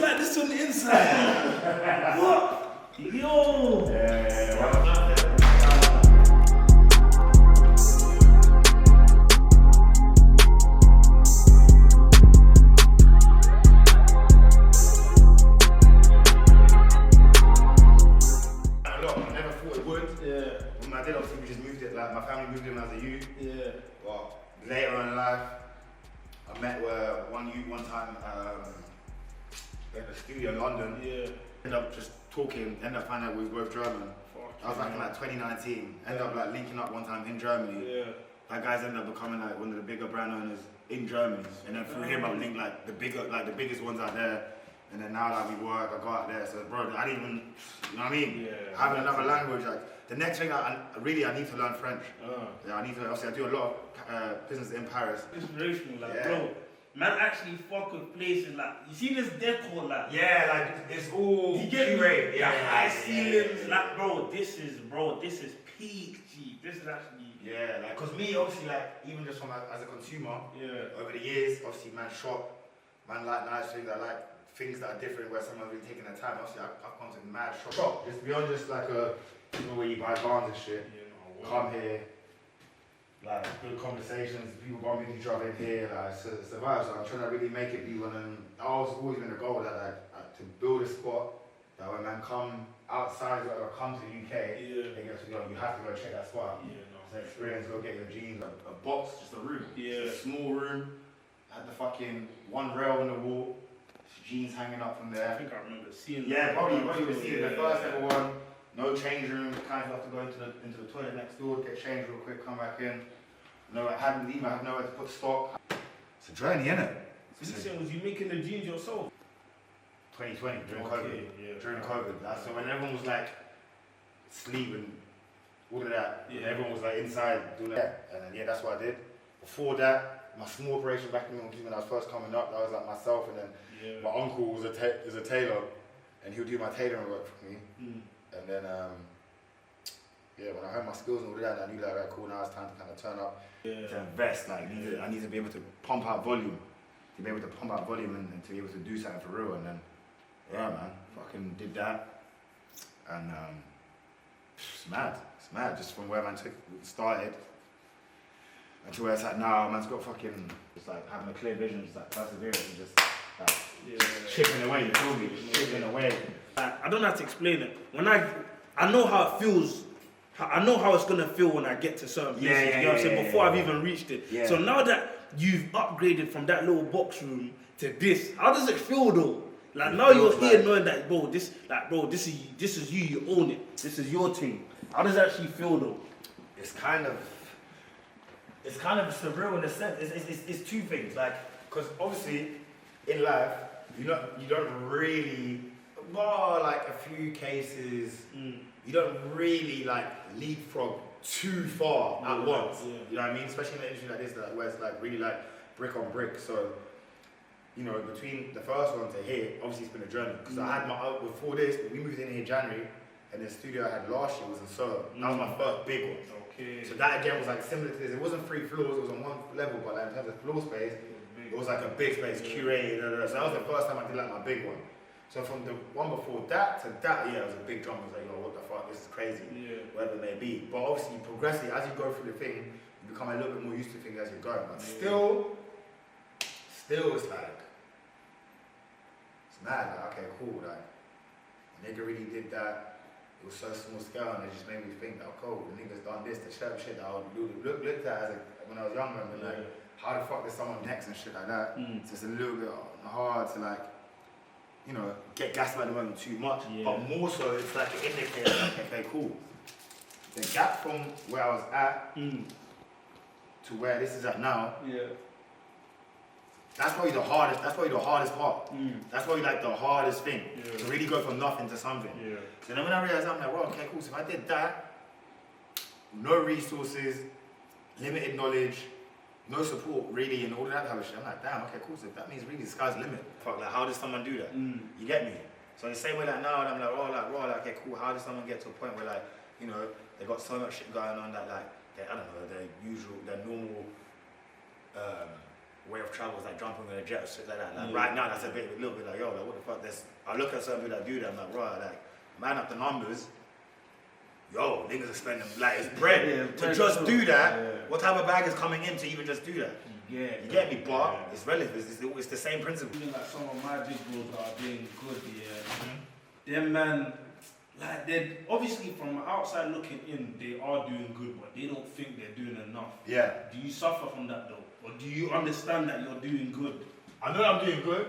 like this on the inside. What? Yo. My family moved in as a youth. Yeah. Well, later in life, I met one youth one time in a studio in London. Yeah. Ended up just talking, ended up finding out we were both German. I was like in like 2019. Ended up like linking up one time in Germany. Yeah. That guy's ended up becoming like one of the bigger brand owners in Germany. And then through him I linked like the biggest ones out there. And then now that we work, I go out there. So bro, I didn't even, you know what I mean? Yeah. Having another language, like the next thing I need to learn French. Yeah, I need to. Obviously, I do a lot of business in Paris. Inspirational, like bro. Man, actually fuck with places like you see this decor, like like it's all you get curated. The high ceilings, like bro. This is peak G. This is actually like cause me obviously like even just from as a consumer, over the years, obviously man shop, man like nice things. I like things that are different where someone's really taking their time. Obviously, I've come to mad shop. It's beyond just like a. You know where you buy barns and shit. Come here, like good conversations. People bumping each other in here, like it's a vibe. So I'm trying to really make it be one. And I was always been the goal that like to build a spot that when man come outside or come to the UK, they get to go. You have to go check that spot. It's an experience. Go get your jeans. A box, just a room. A small room. Had the fucking one rail in the wall. Jeans hanging up from there. I think I remember seeing. Probably was seeing the first ever one. No change room, kind of have to go into the toilet next door, get changed real quick, come back in. No, I hadn't leave, I have nowhere to put stock. It's a journey, innit? So was you making the jeans yourself? 2020, during COVID. During COVID. So when everyone was like sleep and all of that, and everyone was like inside doing that. And then that's what I did. Before that, my small operation back in when I was first coming up, that was like myself, and then my uncle was a tailor, and he would do my tailoring work for me. And then, when I heard my skills and all that, I knew that, right, cool, now it's time to kind of turn up, to invest. Like, I need to be able to pump out volume, and to be able to do something for real. And then, man, fucking did that. And it's mad, just from where man started and to where it's at now. Man's got fucking, just like having a clear vision, just like perseverance and just like chipping away, you feel me? Just chipping away. I don't have to explain it. When I know how it feels. I know how it's gonna feel when I get to certain places. You know what I'm saying? Before I've even reached it. So now that you've upgraded from that little box room to this, how does it feel though? Like now you're here knowing that, bro, this is you. You own it. This is your team. How does it actually feel though? It's kind of surreal in a sense. It's two things. Like, because obviously in life you don't really. Bar like a few cases, you don't really like leapfrog too far at once. You know what I mean? Especially in an industry like this, where it's like really like brick on brick. So, you know, between the first one to here, obviously it's been a journey. Because I had before this, we moved in here in January, and the studio I had last year was in Soho. That was my first big one. So that again was like similar to this. It wasn't 3 floors, it was on 1 level, but like in terms of floor space, it was like a big space, curated. So that was the first time I did like my big one. So from the one before that to that, it was a big jump. It was like, yo, what the fuck, this is crazy, whatever it may be. But obviously, progressively, as you go through the thing, you become a little bit more used to things as you're going. But still, it's like, it's mad. Like, okay, cool. Like, the nigga really did that. It was so small scale, and it just made me think, oh, cool, the nigga's done this, the shit that I would looked at when I was younger, and like, how the fuck is someone next and shit like that? So it's a little bit hard to like, you know, get gassed by the moment too much, but more so it's like an indicator, like, okay, cool. The gap from where I was at to where this is at now, that's probably the hardest part. That's probably like the hardest thing, to really go from nothing to something. So then when I realized, I'm like, well, okay, cool, so if I did that, no resources, limited knowledge, no support really, and all that type of shit. I'm like, damn, okay, cool. So that means really the sky's the limit. Fuck, like, how does someone do that? You get me? So in the same way like now, I'm like, okay, cool. How does someone get to a point where like, you know, they got so much shit going on that like, their normal way of travel is like jumping on a jet or shit like that. Like right now, that's a little bit like, yo, like what the fuck? I look at some people that do that, I'm like, right, like, man up the numbers. Yo, niggas are spending like it's bread to just do that. Yeah. What type of bag is coming in to even just do that? Yeah, you get me, but it's relative. It's the same principle. Even like some of my big bros that are doing good, them man, like they obviously from outside looking in, they are doing good, but they don't think they're doing enough. Yeah. Do you suffer from that though, or do you understand that you're doing good? I know I'm doing good.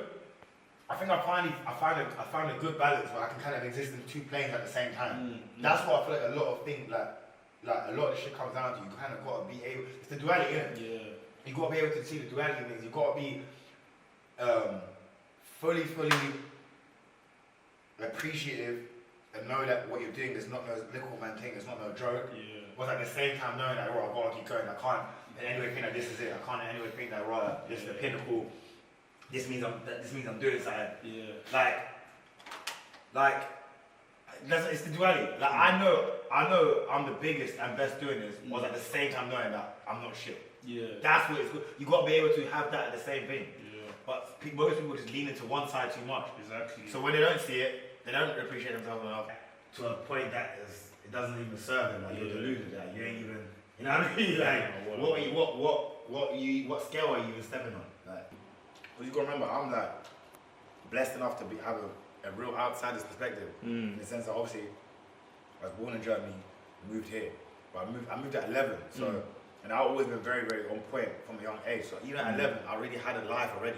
I think I found a good balance where I can kind of exist in two planes at the same time. That's what I feel like a lot of things, like a lot of the shit comes down to. You kind of got to be able. It's the duality, innit? Yeah. You got to be able to see the duality of things. You got to be fully appreciative and know that what you're doing is not no little man thing. It's not no joke. Yeah. But at the same time knowing that, oh, I've got to keep going. I can't in any way think that this is it. I can't in any way think that, right, this is the pinnacle. This means I'm doing something. Yeah. Like it's the duality. Like I know I'm the biggest and best doing this, but at the same time knowing that I'm not shit. Yeah. That's what it's good. You got to be able to have that at the same thing. Yeah. But most people just lean into one side too much. Exactly. So when they don't see it, they don't appreciate themselves enough to a point that it doesn't even serve them. Like you're deluded. Like you ain't even. You know what I mean? Like what scale are you even stepping on? Like. Because you gotta remember, I'm like blessed enough to have a real outsider's perspective in the sense that obviously I was born in Germany, moved here, but I moved at 11, so and I've always been very on point from a young age. So even at 11, I already had a life already,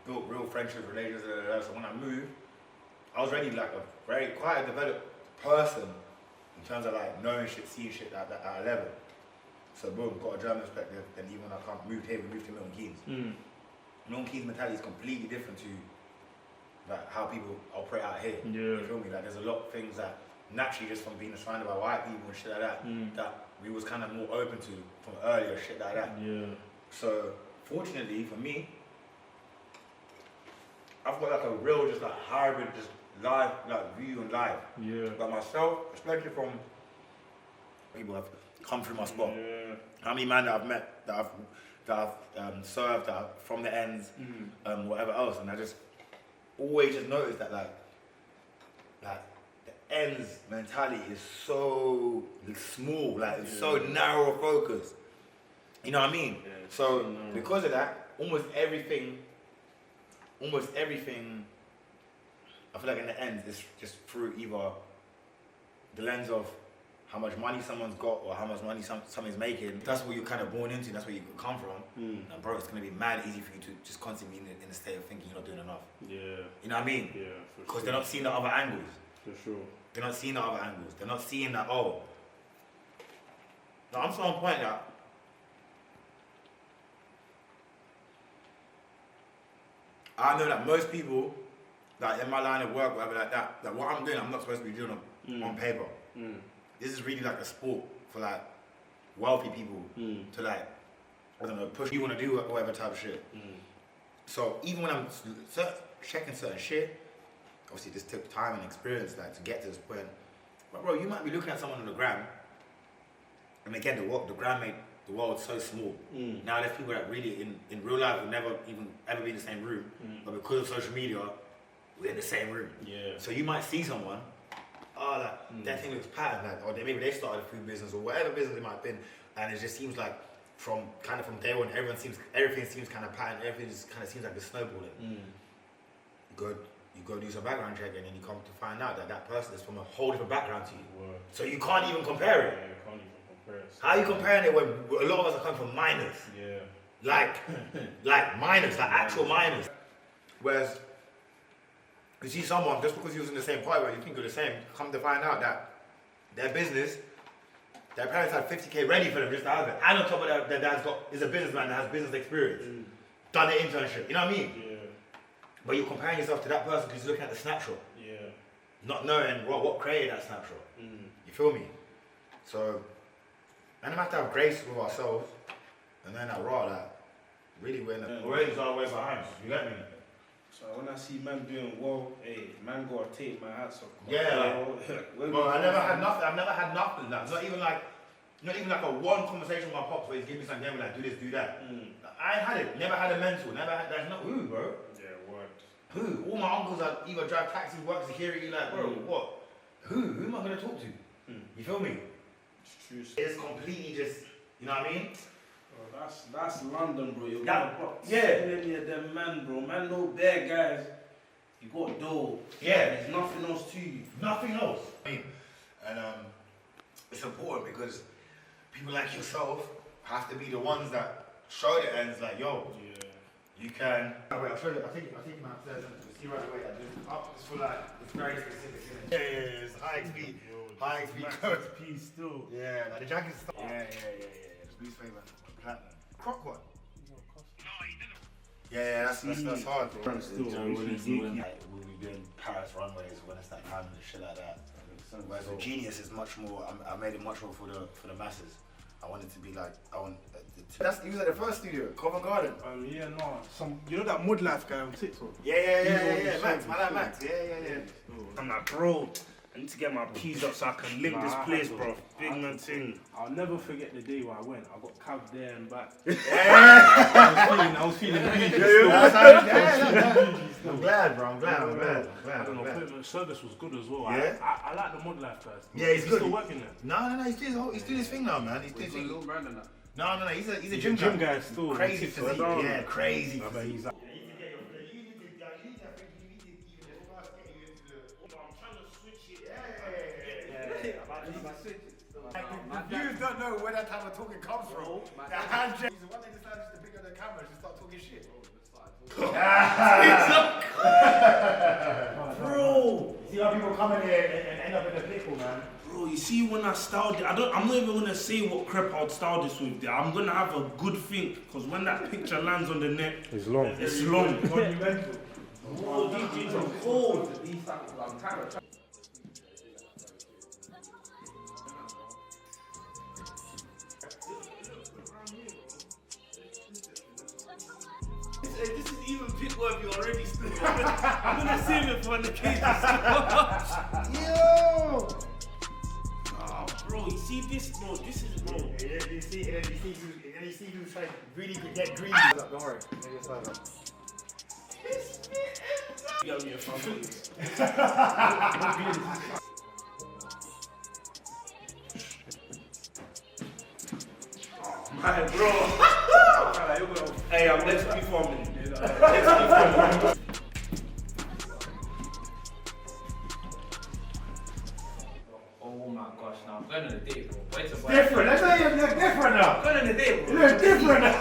built real friendships, relationships. So when I moved, I was already like quite a developed person in terms of like knowing shit, seeing shit at 11. So boom, got a German perspective. Then even when I moved here, we moved to Milton Keynes. Milton Keynes mentality is completely different to like how people operate out here. Yeah. You feel me? Like there's a lot of things that naturally just from being surrounded by white people and shit like that, that we was kind of more open to from earlier, shit like that. Yeah. So fortunately for me, I've got like a real just like hybrid just life, like view on life. Yeah. Like myself, especially from people have come through my spot. Yeah. How many men that I've met that I've served from the ends, whatever else, and I just always just noticed that like the ends mentality is so small, like it's so narrow focus. You know what I mean? Yeah, so because of that, almost everything. I feel like in the end, it's just through either the lens of how much money someone's got or how much money somebody's making. That's what you're kind of born into, that's where you come from. And bro, it's going to be mad easy for you to just constantly be in a state of thinking you're not doing enough. Yeah. You know what I mean? Yeah, for sure. Because they're not seeing the other angles. For sure. They're not seeing the other angles. They're not seeing that, oh. Now, I'm so on point that I know that most people, like in my line of work, whatever like that, what I'm doing, I'm not supposed to be doing on paper. This is really like a sport for like wealthy people to like, I don't know, push you want to do whatever type of shit. So even when I'm checking certain shit, obviously this took time and experience like to get to this point. But bro, you might be looking at someone on the gram, and again the gram made the world so small. Now there's people that really in real life will never even ever be in the same room, but because of social media, we're in the same room. Yeah. So you might see someone. Oh, like, that thing looks patterned, like, or maybe they started a food business or whatever business it might have been, and it just seems like from day one, everything seems kind of patterned, everything just kind of seems like it's snowballing. You go do some background check, and then you come to find out that person is from a whole different background to you. Word. So you can't even compare it. Yeah, you can't even compare it. How are you comparing it when a lot of us are coming from minors? Yeah. Like minors, like actual minors. Whereas you see someone, just because he was in the same party where you think you're the same, come to find out that their business, their parents had 50K ready for them just to have it. And on top of that, their dad's is a businessman that has business experience, done an internship, you know what I mean? Yeah. But you're comparing yourself to that person because you're looking at the snapshot. Yeah. Not knowing what created that snapshot. You feel me? So, and we have to have grace with ourselves, and then that raw, like, really we're already our way behind, you get me? So when I see man doing well, hey, man gotta take my hats off. Yeah. Well, I never had nothing. I've never had nothing. It's not even like not even like a one conversation with my pops where he's giving me something, yeah, like do this, do that. I ain't had it. Never had a mentor. Never had. That's not who, bro. Yeah, word. Who? All my uncles are either drive taxi, work security. Like, bro, what? Who am I gonna talk to? You feel me? It's true. It's completely just, you know what I mean? Bro, that's London, bro. You're That- gonna yeah. Many of them man, bro. Man, no bad guys. You got dough. Yeah. There's nothing else to you. Nothing else. And it's important because people like yourself have to be the ones that show the ends. Like, yo, you can. Oh, wait, I'll show you. I think you might have to see right away. I just up. It's for like it's very specific. Isn't it? Yeah. It's high XP. High XP. Piece still. Yeah, like the jacket's. Yeah. The loose flavor, platinum. Croc one. Yeah, that's hard, bro. Still, We'll be doing Paris runways when it's that time and shit like that. Whereas with Genius is much more. I made it much more for the masses. I want it to be like he was at the first studio, Covent Garden. Yeah, no, you know that Mud Life guy on TikTok. Yeah. Max, my like Max. Yeah. I'm like, bro, I need to get my peas up so I can link this place, bro. Big man thing. I'll never forget the day where I went. I got cabbed there and back. I was feeling I'm glad, bro. I'm glad. I don't know, equipment service was good as well. Yeah? I like the Mud Life guys. Yeah, he's good. Still working there. No. He's doing his thing now, man. He's doing his thing. Little brand and that. No. He's a Gym gym guy. guy still. Crazy on TikTok. physique. Yeah, crazy. I bet he's like, You don't know where that type of talking comes from. The handshake. One day decided to pick up the camera and start talking shit. Bro, See how people come in here and end up in the pickle, man. bro, you see when I styled it, I'm not even gonna say what crep I'd style this with. I'm gonna have a good think, because when that picture lands on the net, it's long. it's long. Monumental. Oh, these jeans are cold. This is even pick worthy already still. I'm gonna save it for when the case is Yo! Oh, bro, you see this, bro? This is, bro. Yeah, you see who's trying to really get greedy. Don't worry. Maybe it's not. You got me a phone. My bro. Hey, I'm next performing. Oh my gosh, now I'm going on a date, bro. Wait a minute. Different. Let's say you look different now. I'm going on a date, bro. You look different now.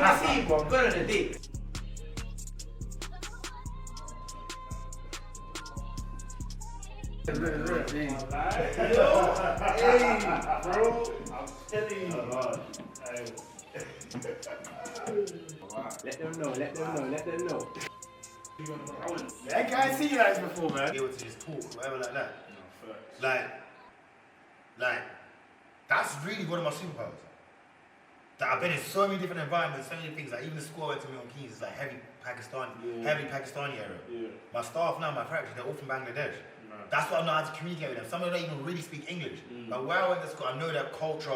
Let me see, bro. I'm going on a date. Hey, bro, I'm telling you. Let them know. That guy seen you like this before, man. Able to just talk, whatever like that. Like, that's really one of my superpowers. That I've been in so many different environments, so many things. Like even the school I went to Milton Keynes is like heavy Pakistani area. Yeah. My staff now, my factory, they're all from Bangladesh. Right. That's why I know how to communicate with them. Some of them don't even really speak English. But where I went to school, I know that culture.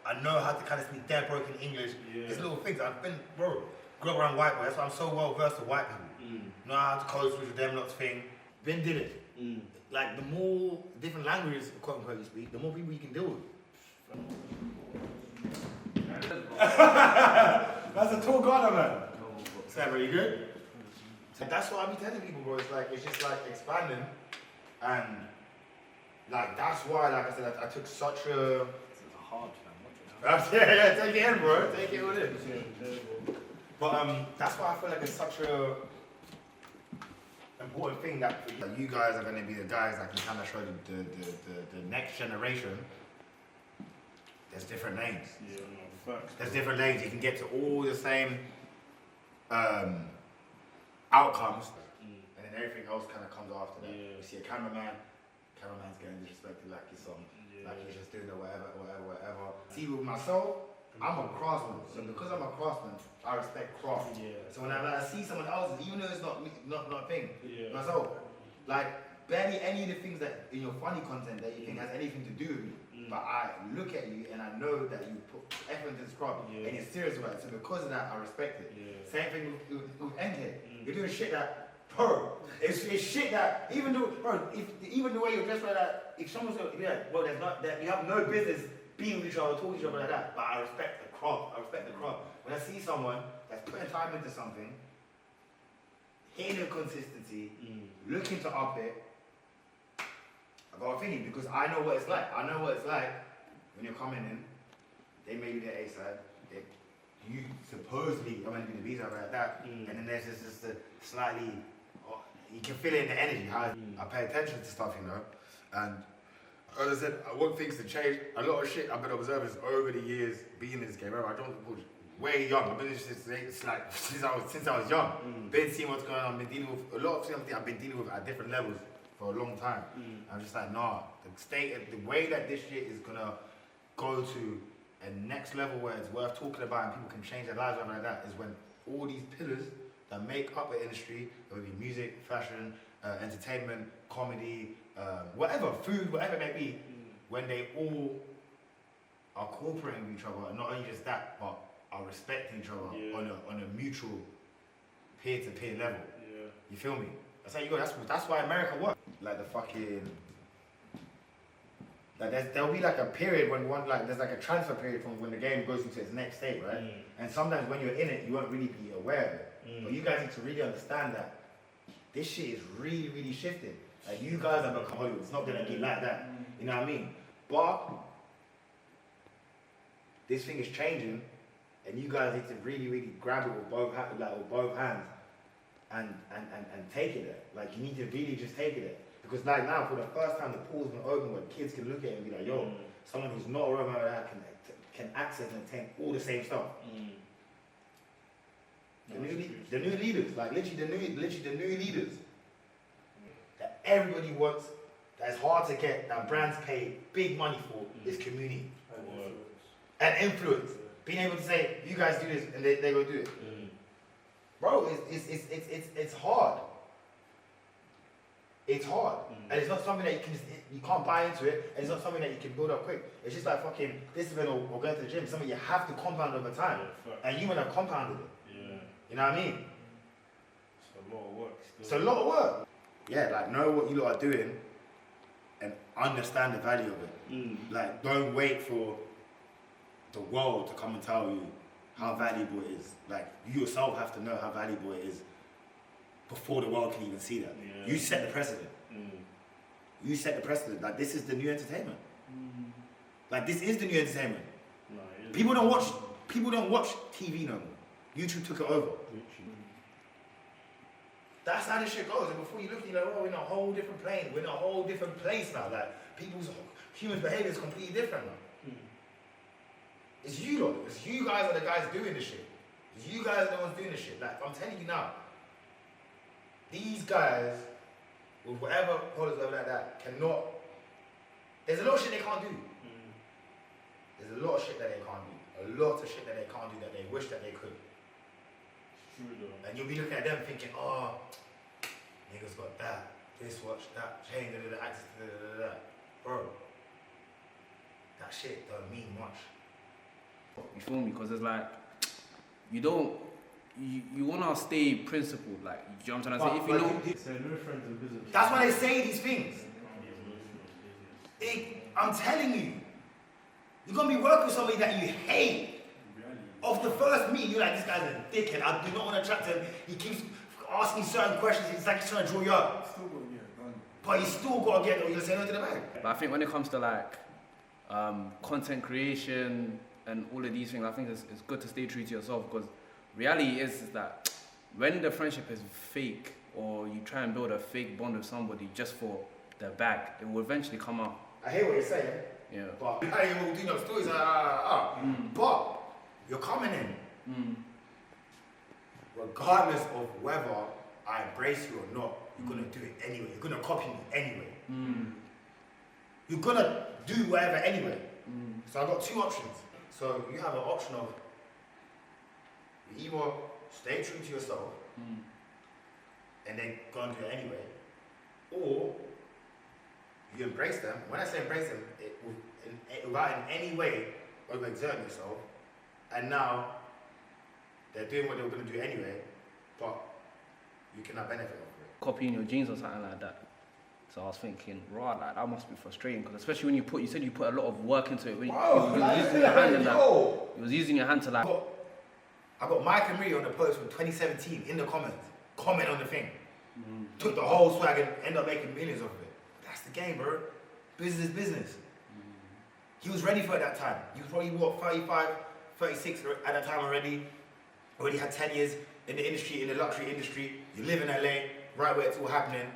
I know how to kind of speak dead broken English. Yeah. These little things. I've been, grew up around white boys. That's why I'm so well versed with white people. Know how to code switch with them lots thing. Then did it. Like the more different languages, quote unquote, you speak, the more people you can deal with. That's a tall guy, man. Is that really good? That's what I be telling people, bro. It's just like expanding, and like that's why, like I said, I took such a. Hard, Yeah, take it in, bro. Take it all in. But that's why I feel like it's such a important thing that you guys are gonna be the guys that can kind of show the next generation. There's different names. Yeah, no, facts. There's different names. You can get to all the same outcomes, and then everything else kind of comes after that. Yeah. You see a cameraman's getting disrespected like he's like he's just doing the whatever. See, with myself, I'm a craftsman. So because I'm a craftsman, I respect craft. Yeah. So when I see someone else's, even though it's not a thing, Yeah. myself, like barely any of the things that in your funny content that you think has anything to do with me. But I look at you and I know that you put effort into the scrub and you're serious about it. So because of that, I respect it. Same thing with NK. You're doing shit that, bro, it's shit that, even though, bro, even the way you're dressed like that, if someone's gonna be like, well, there's not, that you have no business being with each other, talking to each other like that. But I respect the crop. I respect the crop. When I see someone that's putting time into something, hitting the consistency, looking to up it, I got a feeling because I know what it's like. I know what it's like when you're coming in. They made you the A side. You supposedly are meant to be the B side like that, and then there's just a slightly. You can feel it in the energy. How I pay attention to stuff, you know, and as I said, I want things to change. A lot of shit I've been observing over the years being in this game. I don't way young. I've been in this since I was young. Been seeing what's going on. Been dealing with a lot of things I've been dealing with at different levels for a long time. I'm just like, nah, the way that this shit is gonna go to a next level where it's worth talking about and people can change their lives over like that is when all these pillars that make up the industry, whether it be music, fashion, entertainment, comedy, whatever, food, whatever it may be, when they all are cooperating with each other, and not only just that, but are respecting each other on a mutual peer-to-peer level. You feel me? That's how you go. That's why America works. Like the fucking, like there'll be like a period when there's like a transfer period from when the game goes into its next state, right? And sometimes when you're in it, you won't really be aware of it. But you guys need to really understand that this shit is really, really shifting. Like you guys have become Hollywood. It's not gonna be like that. You know what I mean? But this thing is changing, and you guys need to really, really grab it with both hands. And take it there. Like you need to really just take it there. Because like now, for the first time, the pool's been open where kids can look at it and be like, yo, someone who's not a role model that can access and attain all the same stuff. The new leaders, like literally the new leaders that everybody wants, that's hard to get, that brands pay big money for, is community and influence. Being able to say, you guys do this, and they go do it. Bro, it's hard. It's hard. And it's not something that you can't buy into it, and it's not something that you can build up quick. It's just like fucking discipline or going to the gym, something you have to compound over time. And you want to compounded it. You know what I mean? It's a lot of work still. It's a lot of work. Yeah, like know what you lot are doing and understand the value of it. Like don't wait for the world to come and tell you how valuable it is. Like you yourself have to know how valuable it is before the world can even see that. You set the precedent. You set the precedent. Like this is the new entertainment. Like this is the new entertainment. People don't watch TV no more. YouTube took it over. That's how this shit goes. And before you look, you're like, oh, we're in a whole different plane. We're in a whole different place now. Like human behavior is completely different now. It's you though. It's you guys are the guys doing this shit. It's you guys are the ones doing this shit. Like I'm telling you now, these guys with whatever politics like that cannot. There's a lot of shit they can't do. There's a lot of shit that they can't do. A lot of shit that they can't do that they wish that they could. True though. And you'll be looking at them thinking, oh, niggas got that, this watch, that chain, access to bro. That shit don't mean much. You feel me? Because it's like, you want to stay principled, like, you know what I'm trying to say? If you know... Say no friends in business. That's why they say these things. I'm telling you, you're going to be working with somebody that you hate. Off the first meeting, you're like, this guy's a dickhead. I do not want to chat to him. He keeps asking certain questions. It's like he's trying to draw you up. But you still got to get it. You're going to say no to the man. But I think when it comes to, like, content creation and all of these things, I think it's good to stay true to yourself, because reality is that when the friendship is fake, or you try and build a fake bond with somebody just for the bag, it will eventually come out. I hear what you're saying. Yeah. But you will do no stories. But you're coming in. Regardless of whether I embrace you or not, you're gonna do it anyway. You're gonna copy me anyway. You're gonna do whatever anyway. So I've got two options. So you have an option of you either stay true to yourself and then go and do it anyway, or you embrace them. When I say embrace them, without in any way overexerting yourself, and now they're doing what they were going to do anyway, but you cannot benefit from it. Copying your genes or something like that. So I was thinking, right, like that must be frustrating, because especially when you said you put a lot of work into it. When you was using your hand and that. You was using your hand to like. I got Mike and Ree on the post from 2017 in the comments. Comment on the thing. Took the whole swag and ended up making millions of it. That's the game, bro. Business is business. He was ready for it at that time. He was probably, what, 35, 36 at that time already. Already had 10 years in the industry, in the luxury industry. You live in LA, right where it's all happening.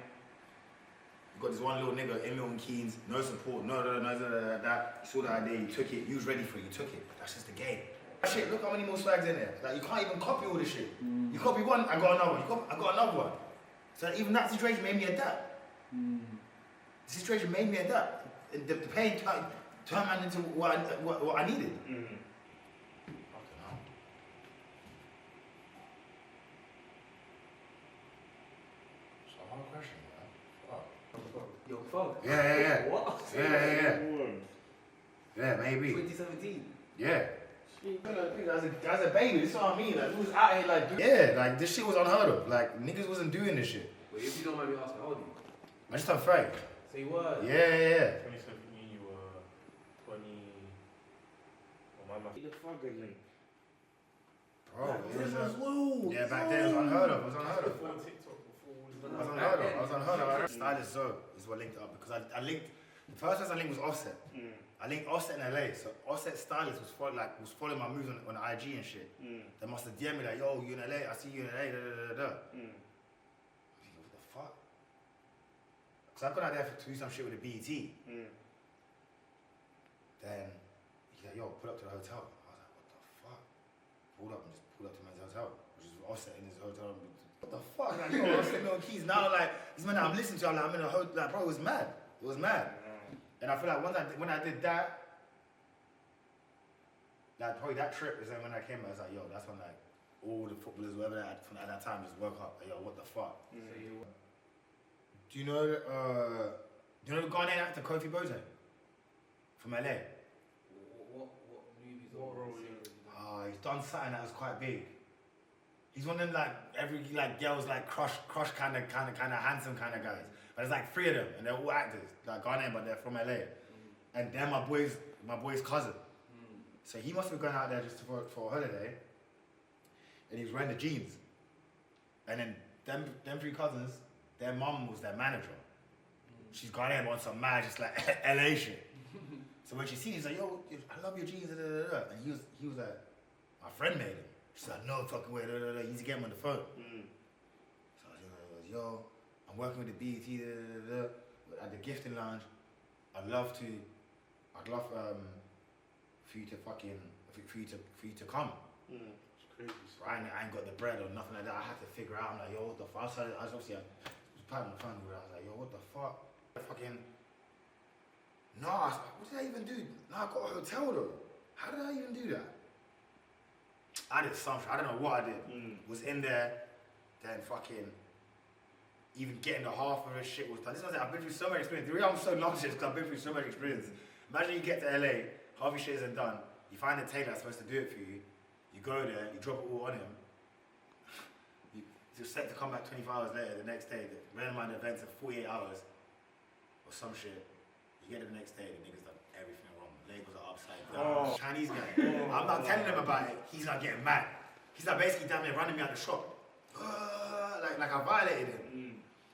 You got this one little nigga in Milton Keynes, no support, no, that. You saw the idea, you took it, you was ready for it, you took it. But that's just the game. Shit, look how many more swags in there. Like, you can't even copy all this shit. You copy one, I got another one. I got another one. So even that situation made me adapt. The situation made me adapt. The pain turned man into what I needed. It's a hard question, man. Yo, fuck. Yeah. What? Yeah. Yeah, maybe. 2017. Yeah. As a baby, this is what I mean. Like, we was out here like, yeah, like this shit was unheard of. Like niggas wasn't doing this shit. Wait, if you don't mind me asking, how old are you? I just turned 30. So you were? Yeah. 2017, you were 20. Oh, my man. The fuck again. Bro, Yeah, back then it was unheard of. It was unheard of. Before TikTok, before all this. I was unheard of. Stylist Zoe is what linked it up because I linked. The first person I linked was Offset. I linked Offset in LA, so Offset stylist was following my moves on IG and shit. They must have DM'd me like, yo, you in LA? I see you in LA. What the fuck? Because I've gone out there to do some shit with the BET. Then he's like, yo, pull up to the hotel. I was like, what the fuck? Pulled up to man's hotel, which is Offset in his hotel. What the fuck? Like, yo, Offset Milton Keynes. Now, like, these men that I'm listening to, I'm in a hotel. Like, bro, it was mad. It was mad. And I feel like when I did that, like probably that trip is then when I came back, I was like, yo, that's when like all the footballers, whoever at that time, just woke up. Like, yo, what the fuck? Do you know the Ghanaian actor Kofi Boze from LA? What movies What or role series? He's done something that was quite big. He's one of them like every like girls like crush kind of handsome kind of guys. But there's like 3 of them, and they're all actors, like Ghanaian, but they're from LA. And they're my boy's cousin. So he must have gone out there just for a holiday, and he was wearing the jeans. And then them 3 cousins, their mum was their manager. She's Ghanaian on some mad, just like LA shit. So when she sees, he's like, yo, I love your jeans, And he was like, my friend made them. She's like, no fucking way, You need to get him on the phone. So I was like, yo, I'm working with the BET, at the gifting lounge. I'd love for you to come. It's crazy. I ain't got the bread or nothing like that. I had to figure out. I'm like, yo, what the fuck? I was patting the phone with her. I was like, yo, what the fuck? Fucking. No, I was like, what did I even do? No, I got a hotel though. How did I even do that? I did something. I don't know what I did. Was in there, then fucking. Even getting the half of this shit was done. This is what I'm saying, I've been through so much experience. The reason I'm so nauseous is because I've been through so much experience. Imagine you get to LA, half your shit isn't done. You find a tailor that's supposed to do it for you. You go there, you drop it all on him. You're set to come back 24 hours later, the next day. The random events are 48 hours or some shit. You get it the next day, the nigga's done everything wrong. Labels are upside down. Chinese guy. I'm not telling him about it. He's not getting mad. He's not basically down there running me out the shop. Like I violated him.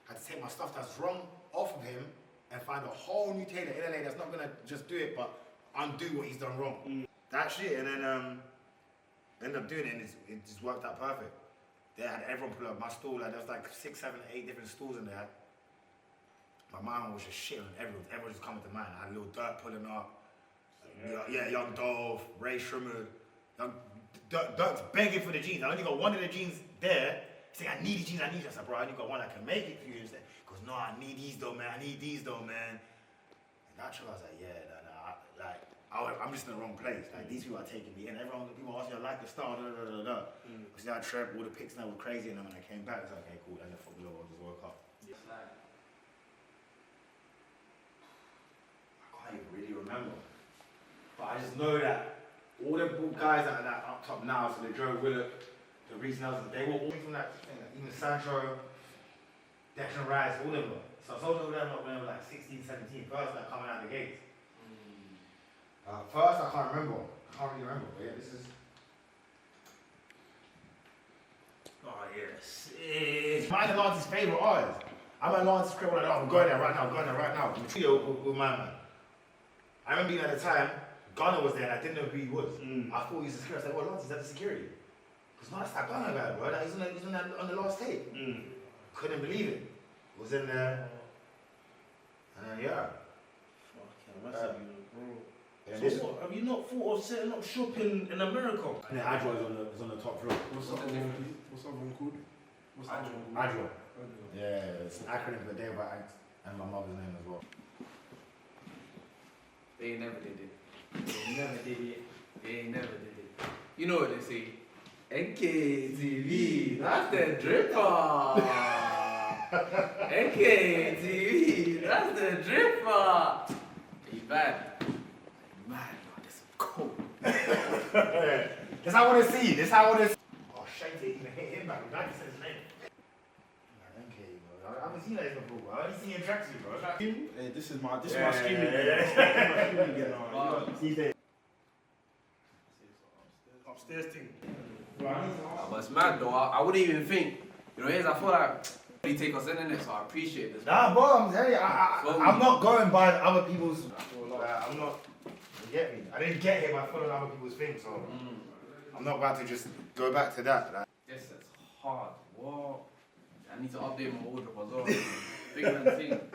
I had to take my stuff that's wrong off of him and find a whole new tailor in LA that's not gonna just do it, but undo what he's done wrong. That shit, and then ended up doing it, and it just worked out perfect. They had everyone pull up my stall, like there was like 6, 7, 8 different stalls in there. My mom was just shitting on everyone. Everyone was coming to mine. I had a little Dirt pulling up. Young Dove, Ray Shrumwood. Dirt's begging for the jeans. I only got one of the jeans there. He's like, I need the jeans, I said, bro, I only got one, I can make it for you. He goes, no, I need these though, man. And naturally, I was like, yeah, I'm just in the wrong place. Like, these people are taking me in. People asking me, I like the style, Because I tripped, all the pics now were crazy, and then when I came back, I was like, okay, cool. And the footballer just woke up. just know that all the guys that are up top now, so the Joe Willock, the Reece Nelson, they were all from that thing. Even Sancho, Declan Rice, all of them. So I told them when they were like 16, 17, first like coming out the gates. First I can't remember. I can't really remember, but yeah, this is. Oh yes. Mine and Lance's favourite artist. I'm at Lance's crib like, oh, I'm going there right now, I'm going there right now. With my man. I remember being at the time, Ghana was there and I didn't know who he was. I thought he was a security. I said, well, Lance, is that the security? Because man, that's that Ghana guy, bro. Like, he's on the last tape. Couldn't believe it. Was in there. And yeah. Fucking mess up, bro. And So what, have you not thought of setting up shop in America? And then Adwa is on the top floor. What's that one called? What's that one called? Adwa. Yeah, it's an acronym for Dave and my mother's name as well. They never did it. They never did it. They never did it. You know what they say? NKTV, that's the dripper. NKTV, that's the dripper. You bad? Man, this is cold. This I want to see. This I want to see. Oh, Shane didn't even hit him back. Glad he said his name. Okay, bro. I haven't seen that before, bro. I only seen him tracksuit, bro. Hey, this is my streaming Yeah. Upstairs thing. But it's mad though. I wouldn't even think. You know, I feel like they take us in it, so I appreciate this. Nah, bro, I'm telling you, I'm not going by other people's. I'm not. You get me? I didn't get here by following other people's things, so I'm not about to just go back to that. Like. Yes, it's hard. What? I need to update my wardrobe as well. Big man thing. I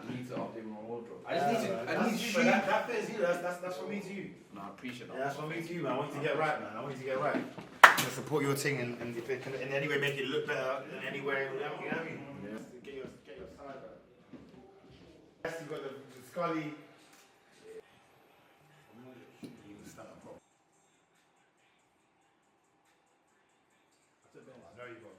need to update my wardrobe. I just need to. I need to shoot. That fits you. That's from me to you. No, I appreciate that. Yeah, that's from me to you, man. I want you to get right, man. I want you to get right. To support your thing and if it can in any way make it look better in any way, you know what I mean? Yeah. Get your side back. Yes, you got the Scully. I know you got